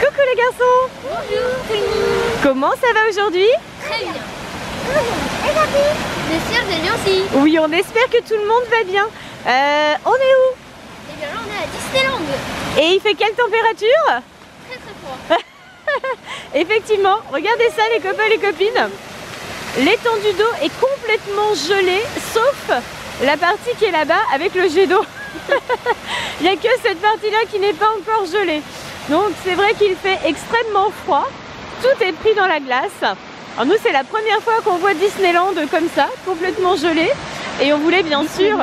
Coucou les garçons. Bonjour. Comment ça va aujourd'hui? Très bien. J'espère que vous allez bien aussi. Oui, on espère que tout le monde va bien. On est où? Eh bien là on est à Disneyland. Et il fait quelle température? Très très froid. Effectivement, regardez ça les copains et les copines. L'étendue d'eau est complètement gelée, sauf la partie qui est là-bas avec le jet d'eau. Il n'y a que cette partie-là qui n'est pas encore gelée. Donc c'est vrai qu'il fait extrêmement froid. Tout est pris dans la glace. Alors nous c'est la première fois qu'on voit Disneyland comme ça, complètement gelé. Et on voulait bien sûr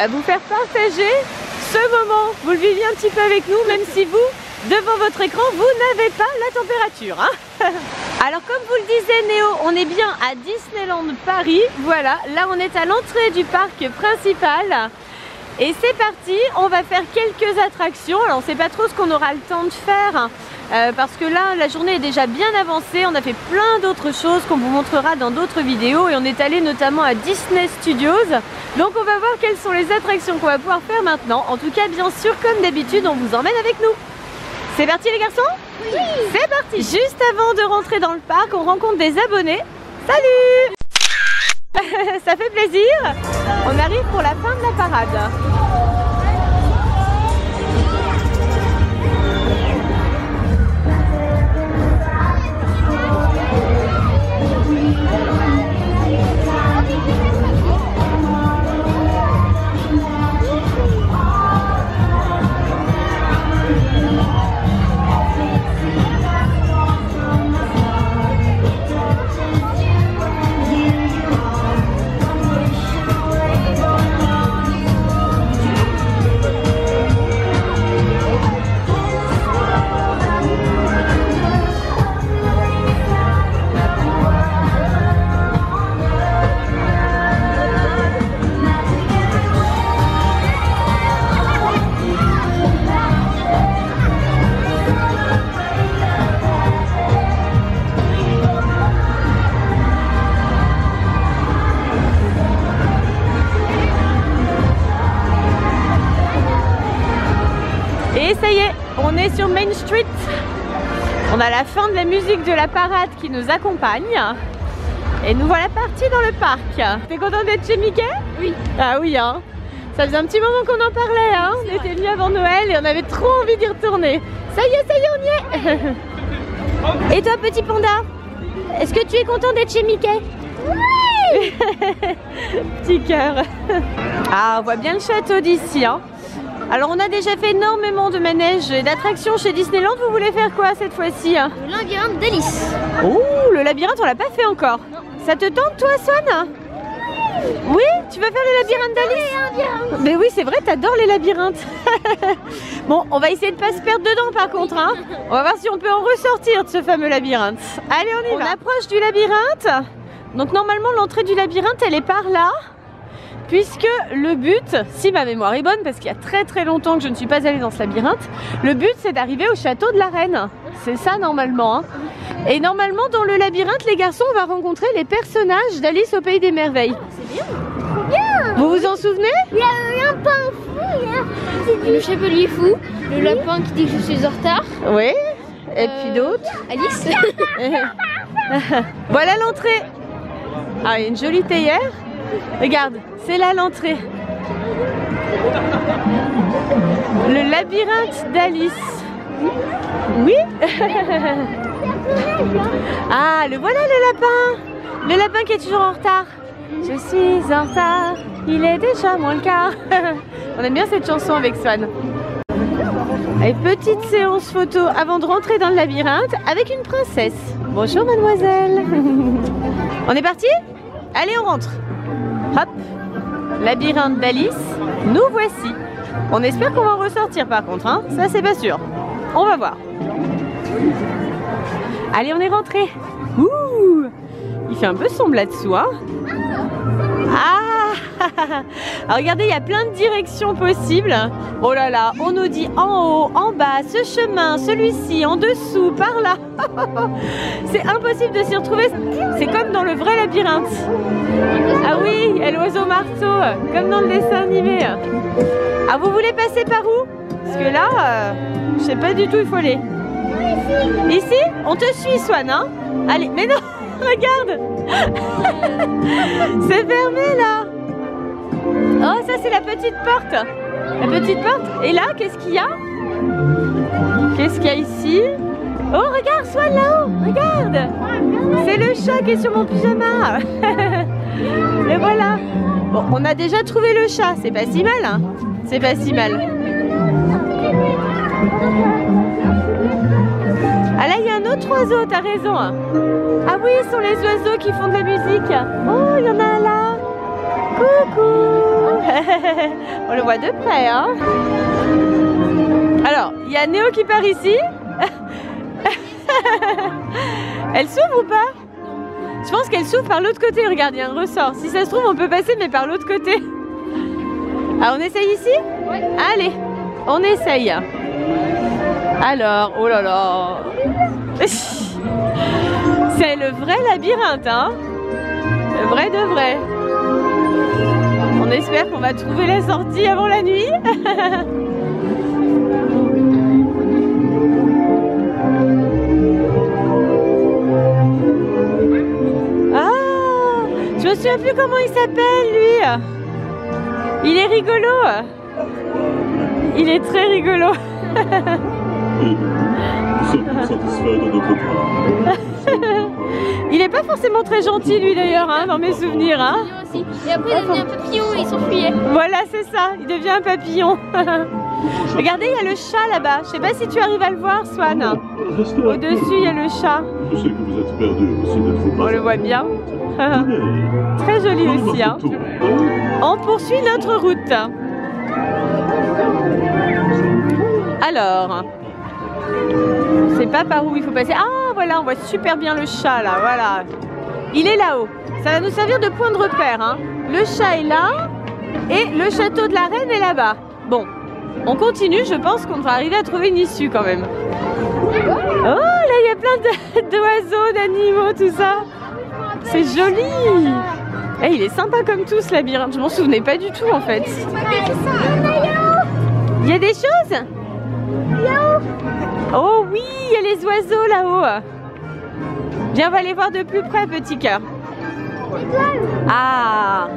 vous faire partager ce moment. Vous le viviez un petit peu avec nous, même si vous, devant votre écran, vous n'avez pas la température. Hein. Alors comme vous le disait Néo, on est bien à Disneyland Paris. Voilà, là on est à l'entrée du parc principal. Et c'est parti, on va faire quelques attractions. Alors on ne sait pas trop ce qu'on aura le temps de faire parce que là la journée est déjà bien avancée. On a fait plein d'autres choses qu'on vous montrera dans d'autres vidéos et on est allé notamment à Disney Studios. Donc on va voir quelles sont les attractions qu'on va pouvoir faire maintenant. En tout cas bien sûr comme d'habitude on vous emmène avec nous. C'est parti les garçons? Oui. C'est parti. Juste avant de rentrer dans le parc on rencontre des abonnés. Salut. Ça fait plaisir. On arrive pour la fin de la parade. Et ça y est, on est sur Main Street. On a la fin de la musique de la parade qui nous accompagne. Et nous voilà partis dans le parc. T'es content d'être chez Mickey? Oui. Ah oui, hein. Ça faisait un petit moment qu'on en parlait, hein. On était venus avant Noël et on avait trop envie d'y retourner. Ça y est, on y est. Et toi, petit panda, est-ce que tu es content d'être chez Mickey? Oui. Petit cœur. Ah, on voit bien le château d'ici, hein. Alors on a déjà fait énormément de manèges et d'attractions chez Disneyland. Vous voulez faire quoi cette fois-ci? Le labyrinthe d'Alice. Oh, le labyrinthe on l'a pas fait encore. Non. Ça te tente toi Swan? Oui, tu veux faire le labyrinthe d'Alice? Mais oui c'est vrai, t'adores les labyrinthes. Bon, on va essayer de pas se perdre dedans par contre. Hein. On va voir si on peut en ressortir de ce fameux labyrinthe. Allez on y va. On approche du labyrinthe. Donc normalement l'entrée du labyrinthe elle est par là. Puisque le but, si ma mémoire est bonne, parce qu'il y a très très longtemps que je ne suis pas allée dans ce labyrinthe, le but c'est d'arriver au château de la reine. C'est ça normalement. Hein. Et normalement dans le labyrinthe, les garçons, on va rencontrer les personnages d'Alice au Pays des Merveilles. C'est bien. Trop bien. Vous vous en souvenez? Il y a un lapin fou. Le chapelier fou, le lapin qui dit que je suis en retard. Oui. Et puis d'autres. Alice. Voilà l'entrée. Ah, il y a une jolie théière. Regarde, c'est là l'entrée. Le labyrinthe d'Alice. Oui. Ah, le voilà le lapin. Le lapin qui est toujours en retard. Je suis en retard, il est déjà moins le quart. On aime bien cette chanson avec Swan. Et petite séance photo avant de rentrer dans le labyrinthe avec une princesse. Bonjour mademoiselle. On est parti? Allez, on rentre. Hop, labyrinthe d'Alice, nous voici. On espère qu'on va en ressortir par contre, hein. Ça c'est pas sûr. On va voir. Allez, on est rentré. Ouh, il fait un peu sombre là-dessous, hein. Ah, alors regardez, il y a plein de directions possibles. Oh là là, on nous dit en haut, en bas, ce chemin, celui-ci, en dessous, par là. C'est impossible de s'y retrouver. C'est comme dans le vrai labyrinthe. Ah oui, et l'oiseau marteau, comme dans le dessin animé. Ah, vous voulez passer par où? Parce que là, je sais pas du tout où il faut aller. Ici? On te suit, Swan, hein? Allez, mais non, regarde. C'est fermé, là. Oh, ça, c'est la petite porte. La petite porte. Et là, qu'est-ce qu'il y a? Qu'est-ce qu'il y a ici? Oh, regarde, Swan, là-haut. Regarde. C'est le chat qui est sur mon pyjama. Le voilà. Bon, on a déjà trouvé le chat. C'est pas si mal, hein? C'est pas si mal. Ah là, il y a un autre oiseau, t'as raison. Ah oui, ce sont les oiseaux qui font de la musique. Oh, il y en a un là. Coucou. On le voit de près, hein. Alors, il y a Néo qui part ici. Elle s'ouvre ou pas? Je pense qu'elle s'ouvre par l'autre côté. Regarde, il y a un ressort. Si ça se trouve, on peut passer, mais par l'autre côté. Ah, on essaye ici? Oui. Allez, on essaye. Alors, oh là là. C'est le vrai labyrinthe, hein? Le vrai de vrai. On espère qu'on va trouver la sortie avant la nuit. Je me souviens plus comment il s'appelle, lui. Il est rigolo. Il est très rigolo. Il est pas forcément très gentil, lui, d'ailleurs, hein, dans mes souvenirs. Hein. Et après, il devient un papillon et il s'enfuyait. Voilà, c'est ça. Il devient un papillon. Regardez, il y a le chat là-bas. Je sais pas si tu arrives à le voir, Swan. Au-dessus, il y a le chat. Je sais que vous êtes perdu aussi d'être pas. On le voit bien. Très joli aussi, hein. On poursuit notre route. Alors, c'est pas par où il faut passer. Ah, voilà, on voit super bien le chat là. Voilà, il est là-haut. Ça va nous servir de point de repère, hein. Le chat est là et le château de la reine est là-bas. Bon, on continue. Je pense qu'on va arriver à trouver une issue quand même. Oh, là, il y a plein d'oiseaux, d'animaux, tout ça. C'est joli. Eh, il est sympa comme tout ce labyrinthe. Je m'en souvenais pas du tout en fait. Il y a des choses? Oh oui, il y a les oiseaux là-haut. Viens, on va les voir de plus près, petit cœur. Ah,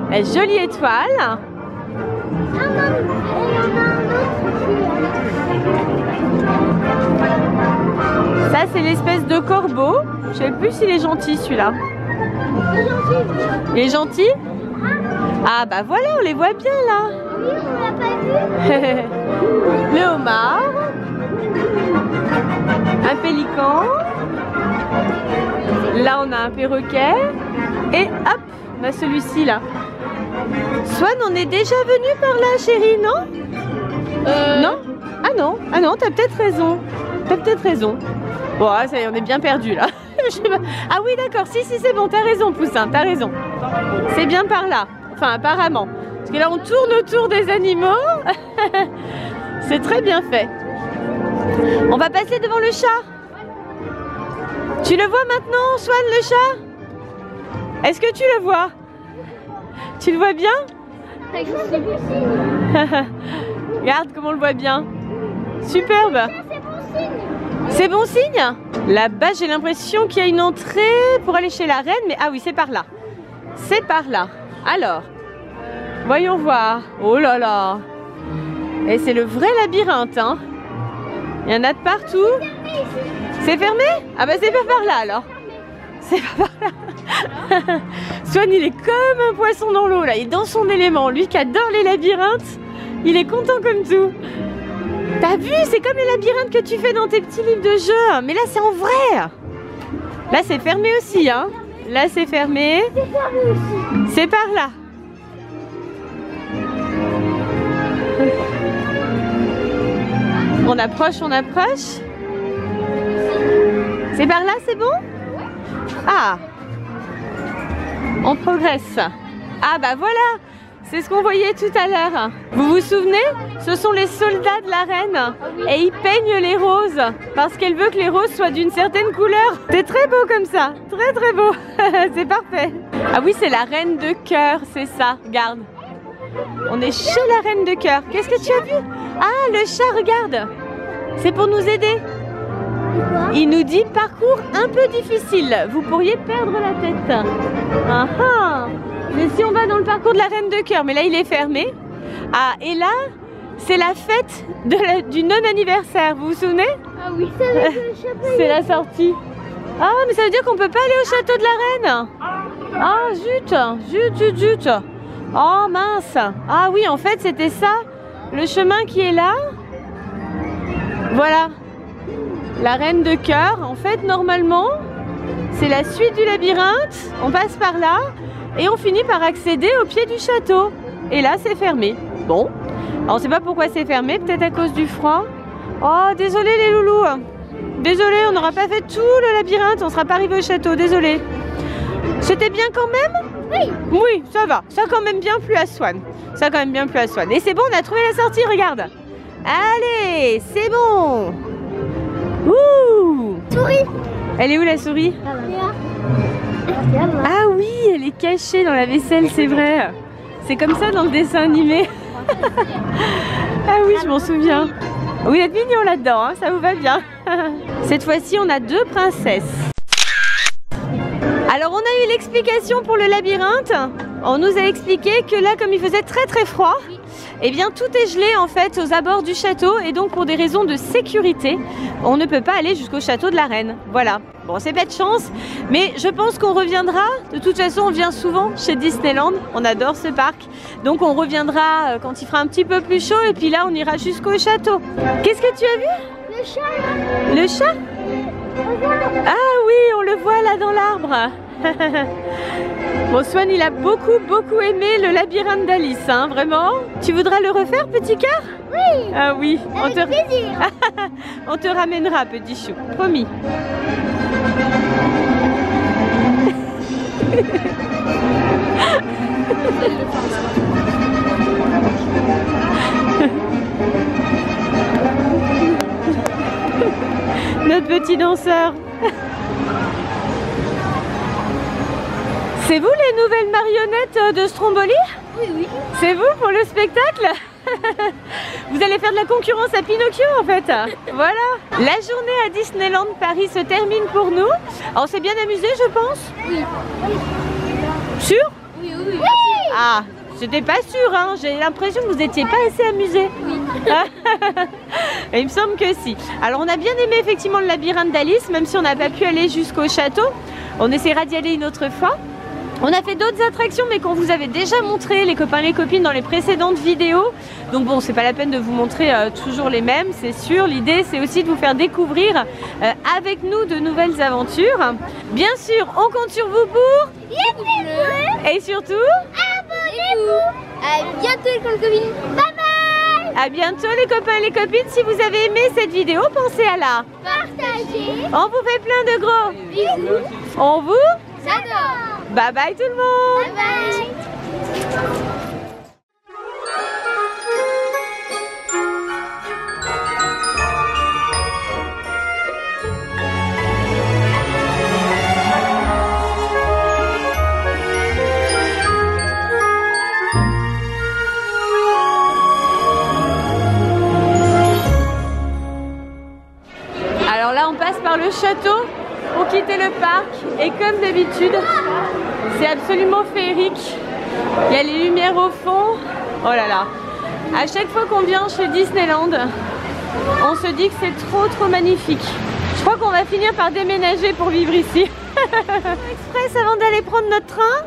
la jolie étoile. Ça, c'est l'espèce de corbeau. Je sais plus s'il est gentil celui-là. Il est gentil? Ah bah voilà, on les voit bien là. Oui, on l'a pas vu. Le homard. Un pélican. Là, on a un perroquet. Et hop, on a celui-ci là. Swan, on est déjà venu par là, chérie, non? Non? Ah non, ah non, t'as peut-être raison. T'as peut-être raison. Bon, ça y est, on est bien perdu là. Ah oui, d'accord, si, c'est bon, t'as raison, Poussin, t'as raison. C'est bien par là, enfin, apparemment. Parce que là, on tourne autour des animaux. C'est très bien fait. On va passer devant le chat. Tu le vois maintenant, Swan, le chat? Est-ce que tu le vois? Tu le vois bien? Regarde comment on le voit bien. Superbe. C'est bon signe? Là-bas, j'ai l'impression qu'il y a une entrée pour aller chez la reine. Mais ah oui, c'est par là. C'est par là. Alors, voyons voir. Oh là là. Et c'est le vrai labyrinthe, hein. Il y en a de partout. C'est fermé? Ah bah c'est pas par là alors. C'est pas par là. Swan, il est comme un poisson dans l'eau là. Il est dans son élément. Lui qui adore les labyrinthes, il est content comme tout. T'as vu? C'est comme les labyrinthes que tu fais dans tes petits livres de jeu. Mais là, c'est en vrai. Là, c'est fermé aussi, hein. Là, c'est fermé. C'est par là. On approche, on approche. C'est par là, c'est bon? Ah. On progresse. Ah bah voilà. C'est ce qu'on voyait tout à l'heure. Vous vous souvenez? Ce sont les soldats de la reine. Et ils peignent les roses. Parce qu'elle veut que les roses soient d'une certaine couleur. C'est très beau comme ça. Très très beau. C'est parfait. Ah oui, c'est la reine de cœur. C'est ça. Regarde. On est chez la reine de cœur. Qu'est-ce que tu as vu? Ah, le chat, regarde. C'est pour nous aider. Il nous dit parcours un peu difficile. Vous pourriez perdre la tête. Ah ah. Mais si on va dans le parcours de la Reine de Cœur, mais là il est fermé. Ah, et là, c'est la fête du non-anniversaire. Vous vous souvenez? Ah oui, ça veut dire le château. C'est la sortie. Ah, mais ça veut dire qu'on peut pas aller au château de la Reine. Ah, zut. Oh, mince. Ah oui, en fait, c'était ça. Le chemin qui est là. Voilà. La Reine de Cœur. En fait, normalement, c'est la suite du labyrinthe. On passe par là et on finit par accéder au pied du château. Et là, c'est fermé. Bon. Alors, on ne sait pas pourquoi c'est fermé. Peut-être à cause du froid. Oh, désolé les loulous. Désolé, on n'aura pas fait tout le labyrinthe. On ne sera pas arrivé au château. Désolé. C'était bien quand même? Oui. Oui, ça va. Ça a quand même bien plu à Swan. Ça a quand même bien plu à Swan. Et c'est bon, on a trouvé la sortie, regarde. Allez, c'est bon. Ouh. Souris. Elle est où la souris? Ah oui, elle est cachée dans la vaisselle, c'est vrai. C'est comme ça dans le dessin animé. Ah oui, je m'en souviens. Vous êtes mignons là-dedans, hein, ça vous va bien. Cette fois-ci, on a 2 princesses. Alors, on a eu l'explication pour le labyrinthe. On nous a expliqué que là, comme il faisait très froid, eh bien, tout est gelé en fait aux abords du château. Et donc, pour des raisons de sécurité, on ne peut pas aller jusqu'au château de la Reine. Voilà. Bon, c'est pas de chance, mais je pense qu'on reviendra. De toute façon, on vient souvent chez Disneyland. On adore ce parc. Donc, on reviendra quand il fera un petit peu plus chaud. Et puis là, on ira jusqu'au château. Qu'est-ce que tu as vu? Le chat. Le chat? Ah oui, on le voit là dans l'arbre. Bon, Swan, il a beaucoup aimé le labyrinthe d'Alice, hein, vraiment. Tu voudras le refaire, petit cœur? Oui. Ah oui. Avec plaisir. On te ramènera, petit chou, promis. Notre petit danseur. C'est vous les nouvelles marionnettes de Stromboli? Oui. C'est vous pour le spectacle? Vous allez faire de la concurrence à Pinocchio en fait. Voilà. La journée à Disneyland Paris se termine pour nous. Alors, on s'est bien amusé, je pense? Oui. Sûr? Oui. Ah, j'étais pas sûre, hein. J'ai l'impression que vous n'étiez pas assez amusés. Oui. Il me semble que si. Alors, on a bien aimé effectivement le labyrinthe d'Alice, même si on n'a pas pu aller jusqu'au château. On essaiera d'y aller une autre fois. On a fait d'autres attractions mais qu'on vous avait déjà montré, les copains les copines, dans les précédentes vidéos. Donc bon, c'est pas la peine de vous montrer toujours les mêmes, c'est sûr. L'idée c'est aussi de vous faire découvrir avec nous de nouvelles aventures. Bien sûr, on compte sur vous pour... Et surtout... Abonnez-vous. À bientôt les copines. Bye bye. À bientôt les copains et les copines. Si vous avez aimé cette vidéo, pensez à la Partagez. On vous fait plein de gros Bisous. On vous J'adore. Bye bye tout le monde. Bye bye. Alors là, on passe par le château pour quitter le parc. Et comme d'habitude, c'est absolument féerique. Il y a les lumières au fond. Oh là là. À chaque fois qu'on vient chez Disneyland, on se dit que c'est trop magnifique. Je crois qu'on va finir par déménager pour vivre ici. Express avant d'aller prendre notre train.